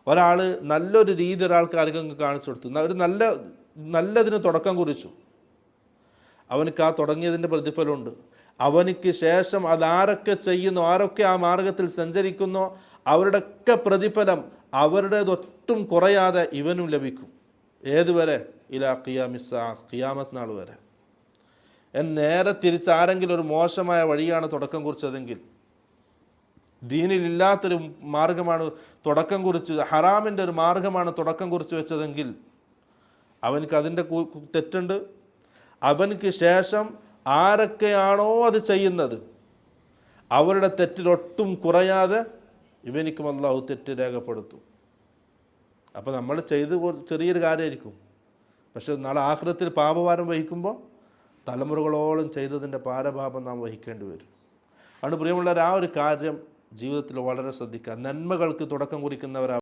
ഒരാൾ നല്ലൊരു രീതി ഒരാൾക്ക് ആർക്കെങ്കിലും കാണിച്ചു കൊടുത്തു, ഒരു നല്ലതിന് തുടക്കം കുറിച്ചു, അവനക്ക് ആ തുടങ്ങിയതിൻ്റെ പ്രതിഫലമുണ്ട്. അവനിക്ക് ശേഷം അതാരൊക്കെ ചെയ്യുന്നു, ആരൊക്കെ ആ മാർഗത്തിൽ സഞ്ചരിക്കുന്നോ അവരുടെയൊക്കെ പ്രതിഫലം അവരുടേതൊട്ടും കുറയാതെ ഇവനും ലഭിക്കും. ഏതുവരെ? ഇലാ ഖിയാമിസ്സാ, ഖിയാമത്ത് നാൾ വരെ. നേരെ തിരിച്ച് ആരെങ്കിലും ഒരു മോശമായ വഴിയാണ് തുടക്കം കുറിച്ചതെങ്കിൽ, ദീനിലില്ലാത്തൊരു മാർഗമാണ് തുടക്കം കുറിച്ച്, ഹറാമിൻ്റെ ഒരു മാർഗമാണ് തുടക്കം കുറിച്ച് വെച്ചതെങ്കിൽ അവനക്ക് അതിൻ്റെ തെറ്റുണ്ട്. അവനക്ക് ശേഷം ആരൊക്കെയാണോ അത് ചെയ്യുന്നത് അവരുടെ തെറ്റിലൊട്ടും കുറയാതെ ഇവനിക്കും അല്ലാഹു തെറ്റ് രേഖപ്പെടുത്തും. അപ്പോൾ നമ്മൾ ചെയ്ത് ചെറിയൊരു കാര്യമായിരിക്കും, പക്ഷെ നാളെ ആഖിറത്തിൽ പാപഭാരം വഹിക്കുമ്പോൾ തലമുറകളോളം ചെയ്തതിൻ്റെ പാരഭാപം നാം വഹിക്കേണ്ടി വരും. അതുകൊണ്ട് പ്രിയമുള്ളവർ, ആ ഒരു കാര്യം ജീവിതത്തിൽ വളരെ ശ്രദ്ധിക്കുക. നന്മകൾക്ക് തുടക്കം കുറിക്കുന്നവരാ